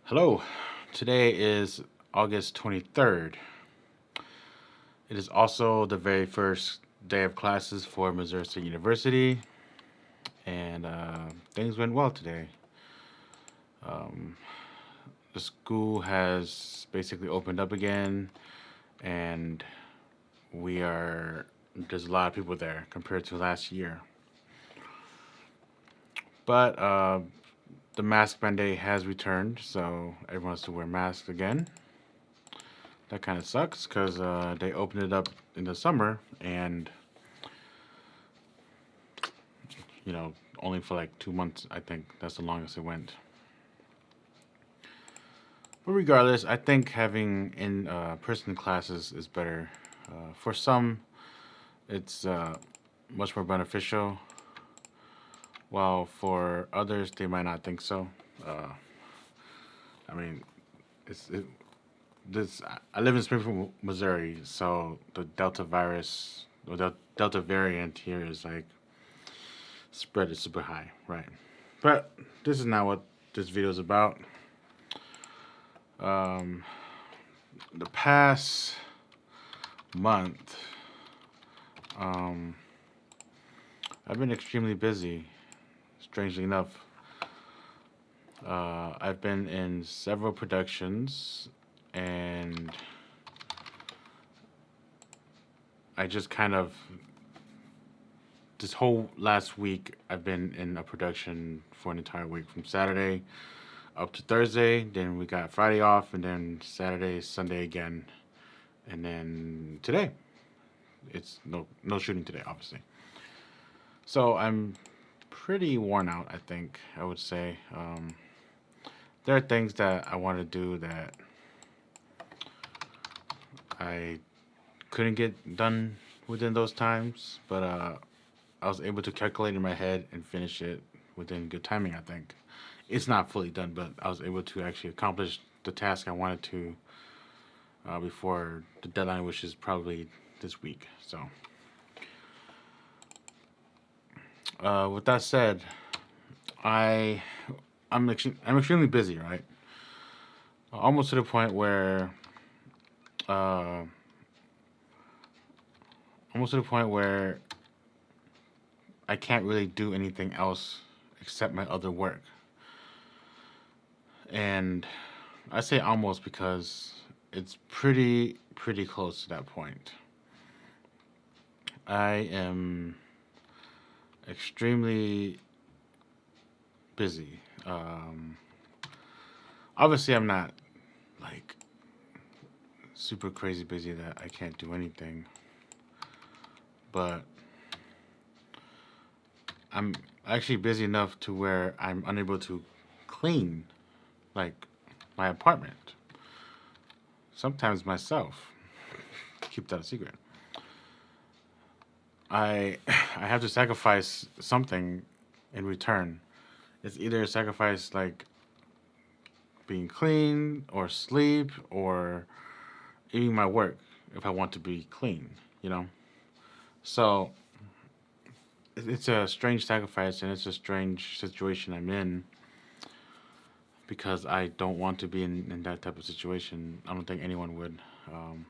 Hello, today is August 23rd. It is also the very first day of classes for Missouri State University, and things went well today. Um, the school has basically opened up again, and there's a lot of people there compared to last year. But the mask mandate has returned, so everyone has to wear masks again. That kind of sucks because they opened it up in the summer and, only for like 2 months, I think. That's the longest it went. But regardless, I think having in person classes is better. For some, it's much more beneficial, while for others, they might not think so. Uh, I mean, it's it, this. I live in Springfield, Missouri, so the Delta virus or the Delta variant here is like spread is super high, right? But this is not what this video is about. Um, the past month, um, I've been extremely busy. Strangely enough, I've been in several productions, and I just kind of this whole last week I've been in a production for an entire week from Saturday up to Thursday. Then we got Friday off, and then Saturday, Sunday again, and then today. It's no shooting today, obviously. So I'm pretty worn out. I think I would say there are things that I want to do that I couldn't get done within those times, but I was able to calculate in my head and finish it within good timing. I think it's not fully done, but I was able to actually accomplish the task I wanted to before the deadline, which is probably this week. So, with that said, I I'm extremely busy, right? Almost to the point where uh, almost to the point where I can't really do anything else except my other work. And I say almost because it's pretty close to that point. I am extremely busy. Obviously, I'm not like super crazy busy that I can't do anything, but I'm actually busy enough to where I'm unable to clean like my apartment. Sometimes myself. Keep that a secret. I I have to sacrifice something in return. It's either sacrifice like being clean or sleep or eating my work if I want to be clean, you know? So it's a strange sacrifice and it's a strange situation I'm in because I don't want to be in that type of situation. I don't think anyone would. Um,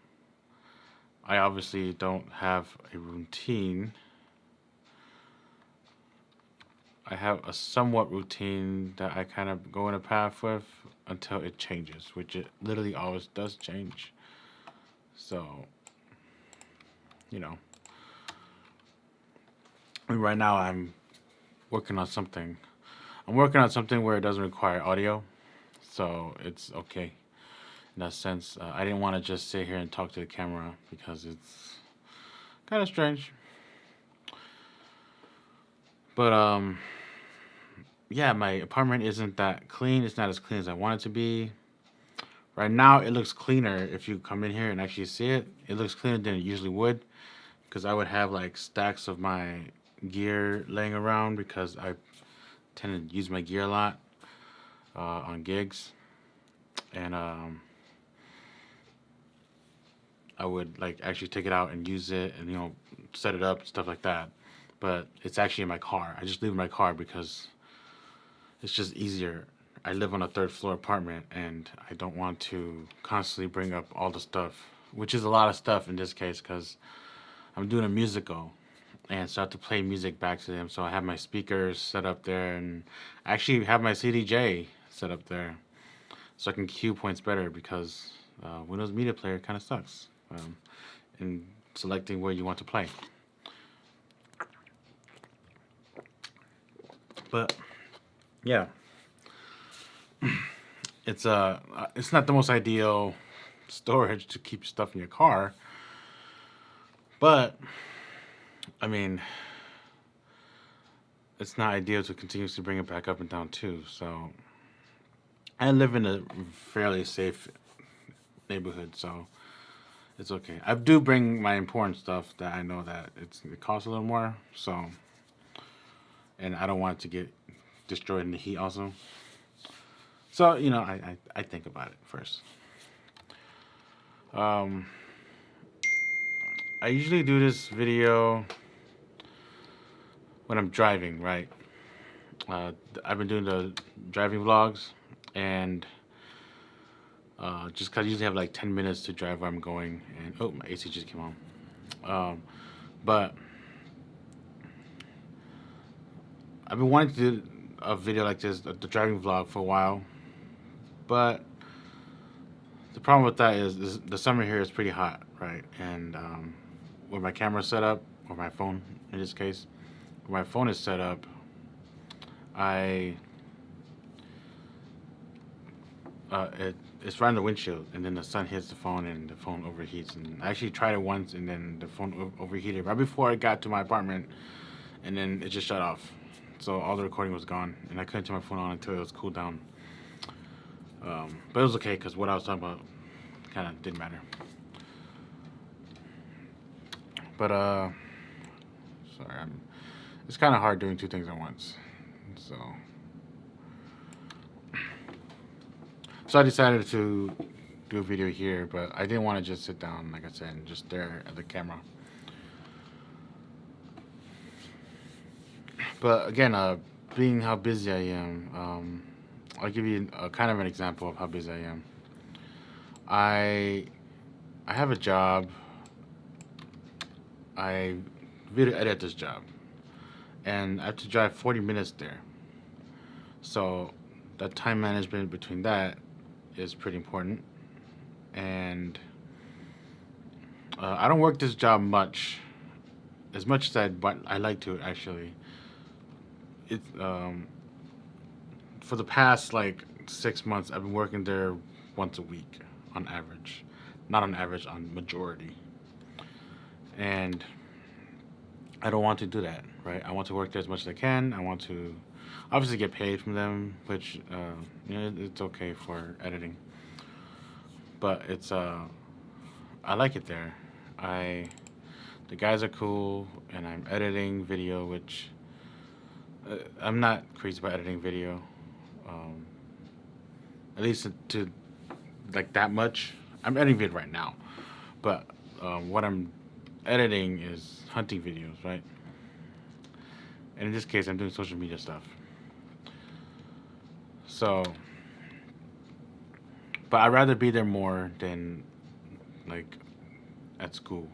I obviously don't have a routine. I have a somewhat routine that I kind of go in a path with until it changes, which it literally always does change. So, you know, I mean, right now working on something. I'm working on something where it doesn't require audio, so it's okay in that sense. I didn't want to just sit here and talk to the camera because it's kind of strange. But yeah, my apartment isn't that clean. It's not as clean as I want it to be. Right now, it looks cleaner if you come in here and actually see it. It looks cleaner than it usually would because I would have like stacks of my gear laying around because I tend to use my gear a lot on gigs, and I would like actually take it out and use it and set it up stuff like that. But it's actually in my car. I just leave it in my car because it's just easier. I live on a third floor apartment, and I don't want to constantly bring up all the stuff, which is a lot of stuff in this case, because I'm doing a musical, and so I have to play music back to them. So I have my speakers set up there, and I actually have my CDJ set up there, so I can cue points better because Windows Media Player kind of sucks in selecting where you want to play. But yeah, it's not the most ideal storage to keep stuff in your car, but I mean, it's not ideal to continuously bring it back up and down too. So I live in a fairly safe neighborhood, so it's okay. I do bring my important stuff that I know that it costs a little more, so and I don't want it to get destroyed in the heat also. So I think about it first. Um, I usually do this video when I'm driving, right? I've been doing the driving vlogs, and just cause I usually have like 10 minutes to drive where I'm going, and oh, my AC just came on. But I've been wanting to do a video like this, the driving vlog, for a while, but the problem with that is the summer here is pretty hot, right? And where my camera's set up, or my phone in this case, where my phone is set up, it's right on the windshield, and then the sun hits the phone, and the phone overheats. And I actually tried it once, and then the phone overheated right before I got to my apartment, and then it just shut off. So all the recording was gone, and I couldn't turn my phone on until it was cooled down. But it was okay because what I was talking about kind of didn't matter. But sorry, it's kind of hard doing two things at once. So I decided to do a video here, but I didn't want to just sit down, like I said, and just stare at the camera. But again, being how busy I am, I'll give you a kind of an example of how busy I am. I have a job. I video edit this job, and I have to drive 40 minutes there. So that time management between that is pretty important. And I don't work this job as much as I like to actually. It For the past like 6 months, I've been working there once a week on average, not on average, on majority. And I don't want to do that, right? I want to work there as much as I can. I want to obviously get paid from them, which it's okay for editing. But I like it there. The guys are cool, and I'm editing video, which I'm not crazy about editing video. At least to like that much. I'm editing video right now, but what I'm editing is hunting videos, right? And in this case, I'm doing social media stuff. So, but I'd rather be there more than like at school,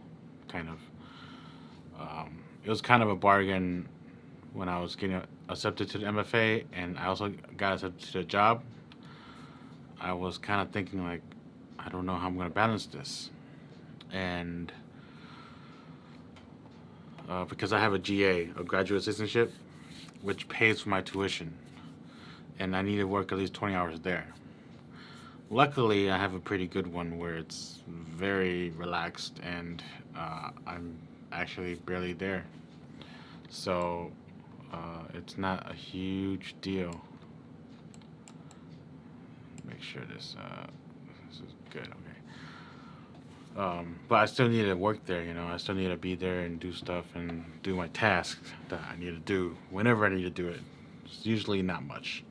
kind of. It was kind of a bargain when I was getting accepted to the MFA, and I also got accepted to the job. I was kind of thinking like, I don't know how I'm going to balance this. And because I have a GA, a graduate assistantship, which pays for my tuition, and I need to work at least 20 hours there. Luckily, I have a pretty good one where it's very relaxed, and I'm actually barely there. So it's not a huge deal. Make sure this is good. Okay. But I still need to work there. I still need to be there and do stuff and do my tasks that I need to do whenever I need to do it. It's usually not much.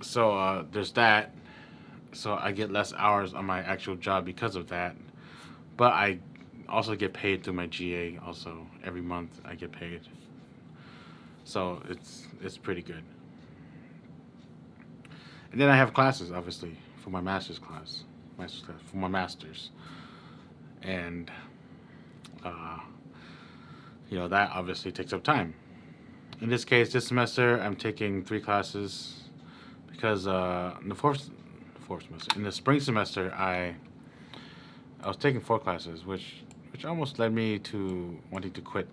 So there's that. So I get less hours on my actual job because of that. But I also get paid through my GA. Also, every month I get paid. So it's pretty good. And then I have classes, obviously, for my master's class, for my master's, and uh, that obviously takes up time. In this case, this semester I'm taking 3 classes because in the fourth semester, in the spring semester, I was taking 4 classes, which almost led me to wanting to quit,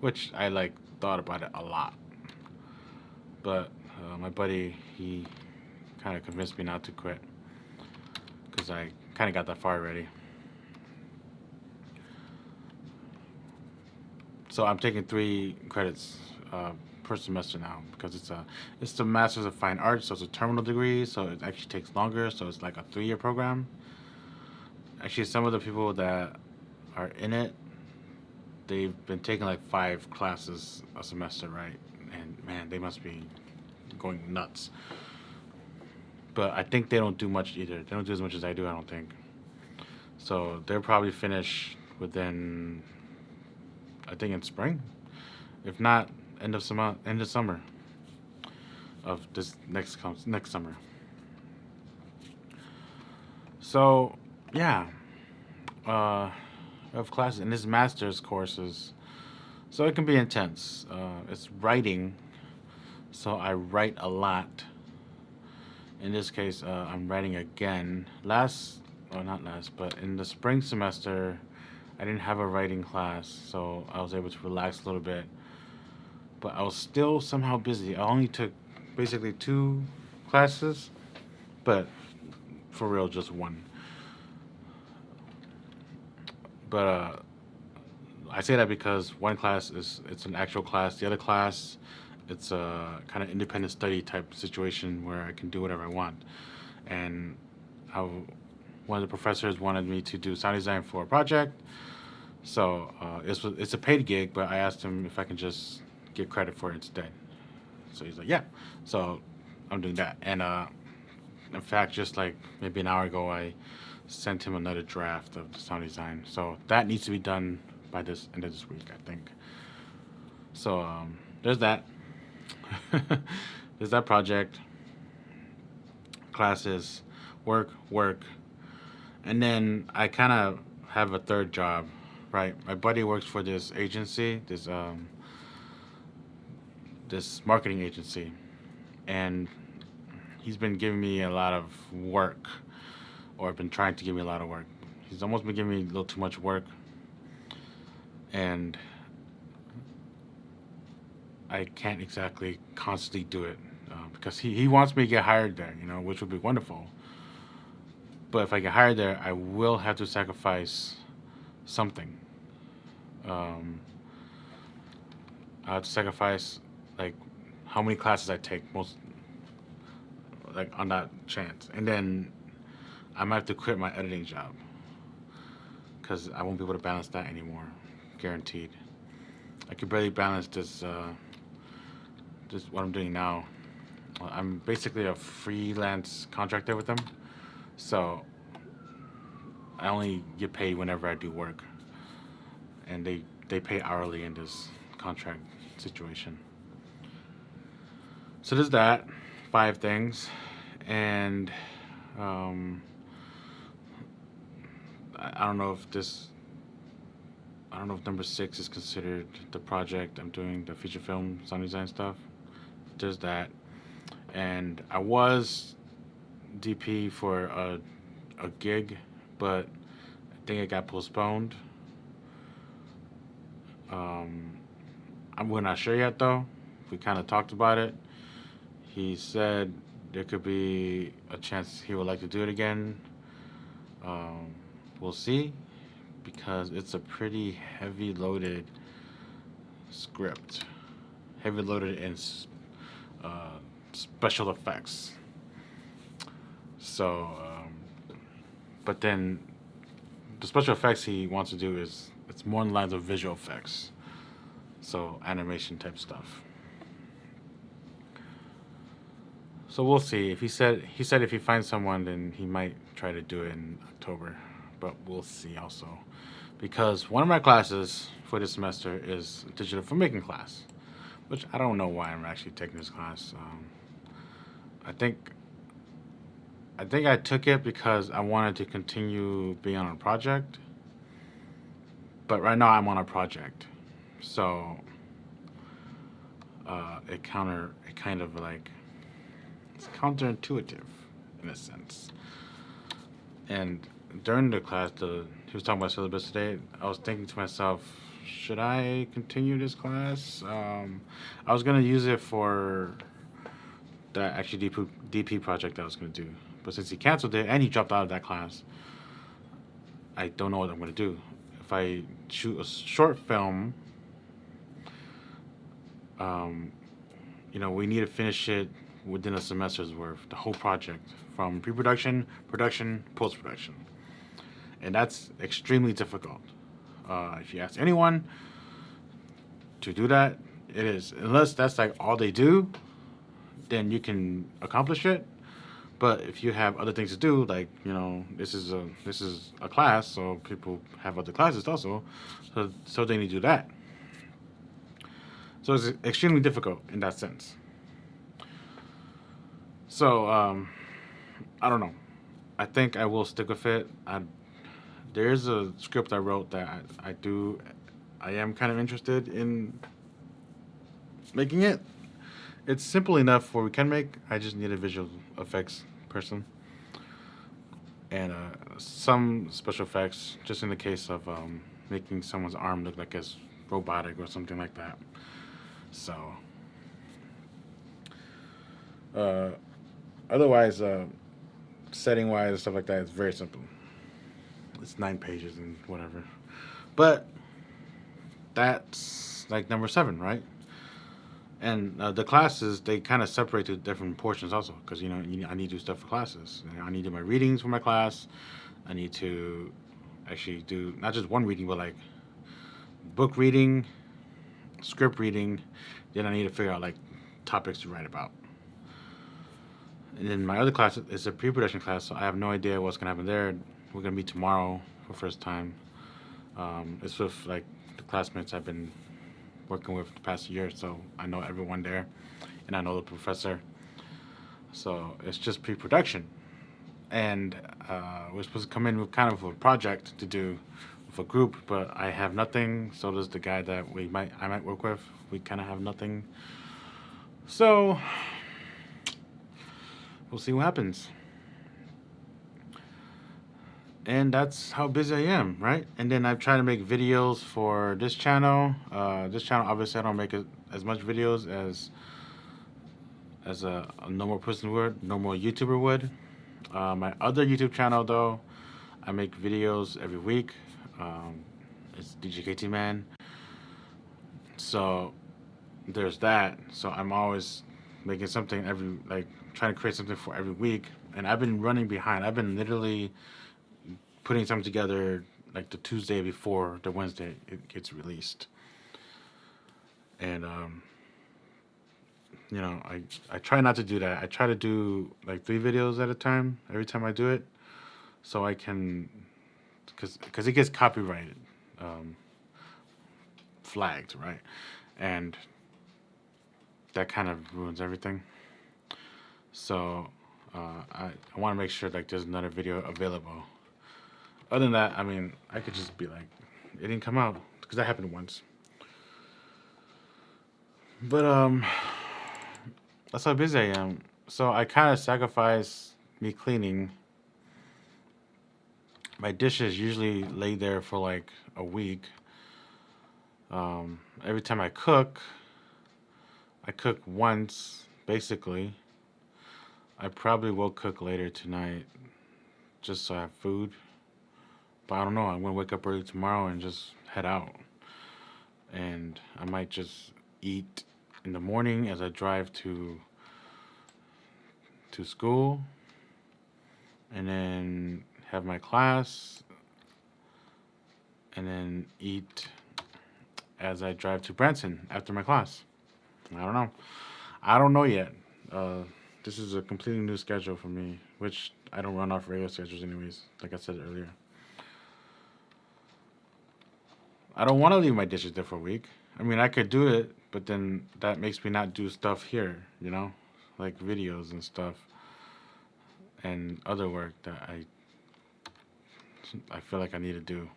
which I like thought about it a lot. But my buddy, he kind of convinced me not to quit because I kind of got that far already. So I'm taking 3 credits per semester now because it's the Masters of Fine Arts, so it's a terminal degree, so it actually takes longer. So it's like a 3-year program. Actually, some of the people that are in it, they've been taking like 5 classes a semester, right? And man, they must be going nuts. But I think they don't do much either. They don't do as much as I do, I don't think. So they'll probably finish within, I think, in spring. If not, end of summer of this next summer. So yeah, I have classes and this master's courses, so it can be intense. It's writing, so I write a lot. In this case, I'm writing again. Not last, but in the spring semester, I didn't have a writing class, so I was able to relax a little bit. But I was still somehow busy. I only took basically 2 classes, but for real, just one. But I say that because one class it's an actual class. The other class, it's a kind of independent study type situation where I can do whatever I want. And I, one of the professors wanted me to do sound design for a project. So it's a paid gig, but I asked him if I can just get credit for it instead. So he's like, yeah. So I'm doing that. And in fact, just like maybe an hour ago, I sent him another draft of the sound design. So that needs to be done by this end of this week, I think. So there's that. There's that project, classes, work, and then I kind of have a third job, right? My buddy works for this agency, this marketing agency, and he's been giving me a lot of work, or been trying to give me a lot of work. He's almost been giving me a little too much work, and I can't exactly constantly do it because he wants me to get hired there, which would be wonderful. But if I get hired there, I will have to sacrifice something. Um, I have to sacrifice like how many classes I take, most like on that chance, and then I might have to quit my editing job because I won't be able to balance that anymore, guaranteed. I could barely balance this what I'm doing now. I'm basically a freelance contractor with them, so I only get paid whenever I do work, and they pay hourly in this contract situation. So there's that 5 things, and um, I don't know if number 6 is considered the project I'm doing, the feature film sound design stuff. There's that, and I was DP for a gig, but I think it got postponed. Um, we're not sure yet though. We kind of talked about it. He said there could be a chance he would like to do it again. Um, we'll see, because it's a pretty heavy loaded script, heavy loaded in special effects. So, but then the special effects he wants to do it's more in the lines of visual effects, so animation type stuff. So we'll see. If he said if he finds someone, then he might try to do it in October, but we'll see also, because one of my classes for this semester is a digital filmmaking class, which I don't know why I'm actually taking this class. I think I think I took it because I wanted to continue being on a project, but right now I'm on a project, so it kind of like it's counterintuitive in a sense. And during the class, he was talking about syllabus today. I was thinking to myself, should I continue this class? I was gonna use it for that actually DP project I was gonna do, but since he canceled it and he dropped out of that class, I don't know what I'm gonna do. If I shoot a short film, um, we need to finish it within a semester's worth, the whole project, from pre-production, production, post-production, and that's extremely difficult. If you ask anyone to do that, it is. Unless that's like all they do, then you can accomplish it. But if you have other things to do, like this is a class, so people have other classes also, so they need to do that. So it's extremely difficult in that sense. So I don't know. I think I will stick with it. There's a script I wrote that I am kind of interested in making it. It's simple enough where we can make. I just need a visual effects person and some special effects, just in the case of making someone's arm look like it's robotic or something like that. So, uh, otherwise, setting wise and stuff like that, it's very simple. It's 9 pages and whatever. But that's like number 7, right? And the classes, they kind of separate to different portions also, because I need to do stuff for classes. I need to do my readings for my class. I need to actually do not just one reading, but like book reading, script reading. Then I need to figure out like topics to write about. And then my other class is a pre-production class, so I have no idea what's gonna happen there. We're gonna meet tomorrow for the first time. It's with like the classmates I've been working with the past year, so I know everyone there, and I know the professor. So it's just pre-production, and we're supposed to come in with kind of a project to do with a group, but I have nothing. So does the guy that I might work with. We kind of have nothing. So we'll see what happens. And that's how busy I am, right? And then I try to make videos for this channel. This channel, obviously, I don't make as much videos as a normal person would, normal YouTuber would. My other YouTube channel, though, I make videos every week. It's DJKT Man. So there's that. So I'm always making something trying to create something for every week. And I've been running behind. I've been literally putting something together like the Tuesday before the Wednesday it gets released. And I try not to do that. I try to do like 3 videos at a time every time I do it, so I can, because it gets copyrighted, flagged, right? And that kind of ruins everything. So I want to make sure like there's another video available. Other than that, I mean, I could just be like, it didn't come out, because that happened once. But that's how busy I am. So I kind of sacrifice me cleaning. My dishes usually lay there for like a week. Every time I cook once, basically. I probably will cook later tonight, just so I have food. But I don't know. I'm gonna wake up early tomorrow and just head out, and I might just eat in the morning as I drive to school, and then have my class, and then eat as I drive to Branson after my class. I don't know. I don't know yet. This is a completely new schedule for me, which I don't run off regular schedules anyways, like I said earlier. I don't want to leave my dishes there for a week. I mean, I could do it, but then that makes me not do stuff here, you know? like videos and stuff and other work that I feel like I need to do.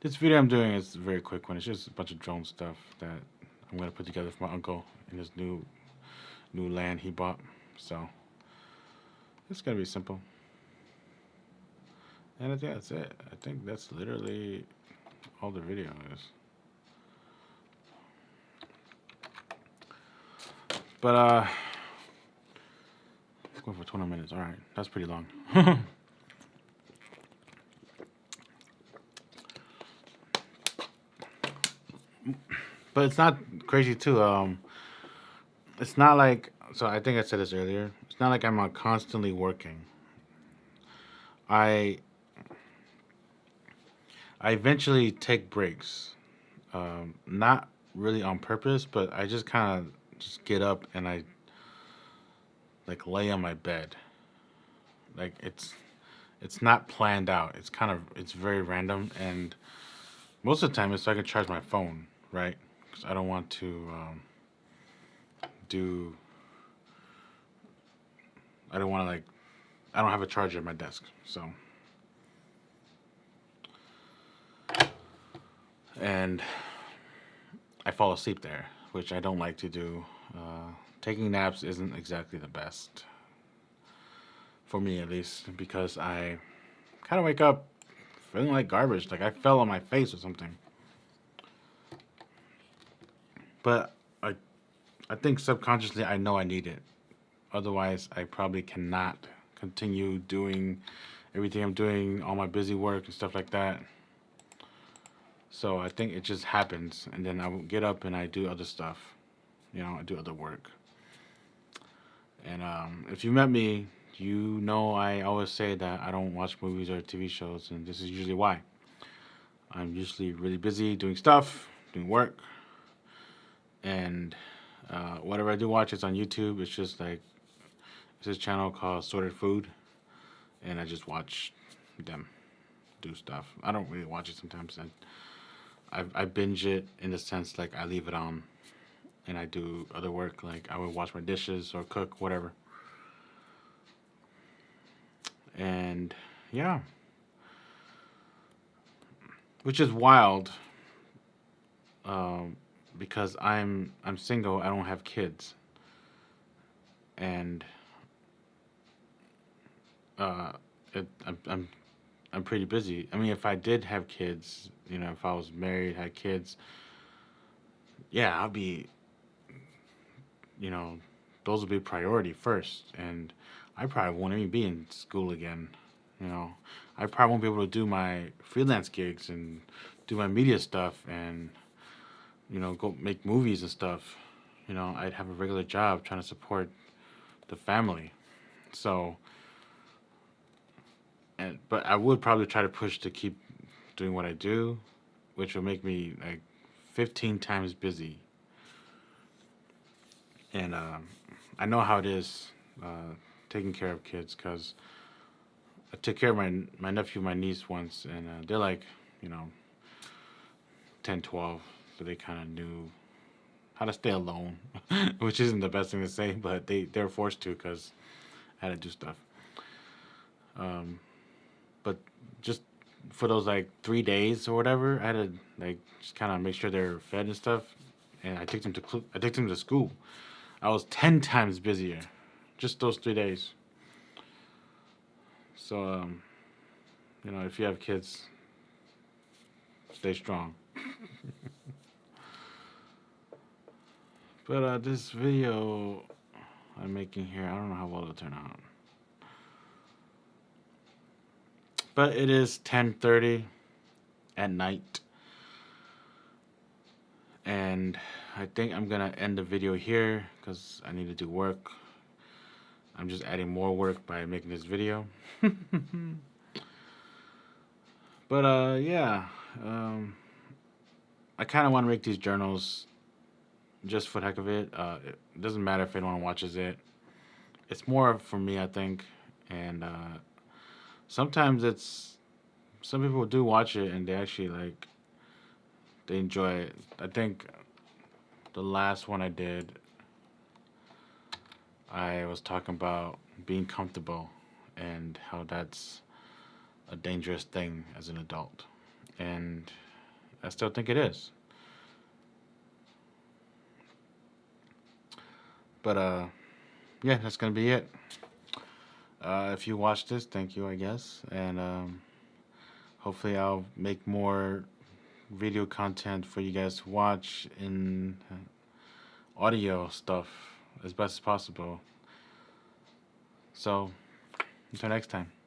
This video I'm doing is a very quick one. It's just a bunch of drone stuff that I'm gonna put together for my uncle in his new land he bought. So it's gonna be simple. And I think that's it. I think that's literally all the video is. But going for 20 minutes. All right, that's pretty long. But it's not crazy too. It's not like, so I think I said this earlier. It's not like I'm constantly working. I I eventually take breaks. Not really on purpose, but I just kind of just get up and I like lay on my bed. Like it's not planned out. It's very random, and most of the time it's so I can charge my phone, right? Because I don't want to do. I don't want to like. I don't have a charger at my desk, so. And I fall asleep there, which I don't like to do. Taking naps isn't exactly the best for me, at least, because I kind of wake up feeling like garbage, like I fell on my face or something. But I think subconsciously I know I need it. Otherwise, I probably cannot continue doing everything I'm doing, all my busy work and stuff like that. So I think it just happens, and then I will get up and I do other stuff. I do other work. And if you met me, you know I always say that I don't watch movies or TV shows, and this is usually why. I'm usually really busy doing stuff, doing work, and whatever I do watch is on YouTube. It's just like it's this channel called Sorted Food, and I just watch them do stuff. I don't really watch it sometimes. I binge it in the sense like I leave it on, and I do other work like I would wash my dishes or cook, whatever. And yeah, which is wild um, because I'm single. I don't have kids, and uh, I'm pretty busy. I mean, if I did have kids, if I was married, had kids, yeah, I'll be, you know, those would be priority first, and I probably won't even be in school again. You know, I probably won't be able to do my freelance gigs and do my media stuff and go make movies and stuff. I'd have a regular job trying to support the family. So, but I would probably try to push to keep doing what I do, which will make me like 15 times busy. And I know how it is taking care of kids because I took care of my nephew, my niece once, and they're like, you know, 10, 12, so they kind of knew how to stay alone, which isn't the best thing to say, but they're forced to because I had to do stuff. Um, but just for those like 3 days or whatever, I had to like just kind of make sure they're fed and stuff, and I took them to school. I was 10 times busier, just those 3 days. So if you have kids, stay strong. But this video I'm making here, I don't know how well it'll turn out. But it is 10:30 at night. And I think I'm going to end the video here because I need to do work. I'm just adding more work by making this video. But yeah, I kind of want to make these journals just for the heck of it. It doesn't matter if anyone watches it. It's more for me, I think. And sometimes some people do watch it and they actually they enjoy it. I think the last one I did, I was talking about being comfortable and how that's a dangerous thing as an adult. And I still think it is. But yeah, that's gonna be it. If you watched this, thank you, I guess, and hopefully I'll make more video content for you guys to watch in audio stuff as best as possible. So until next time.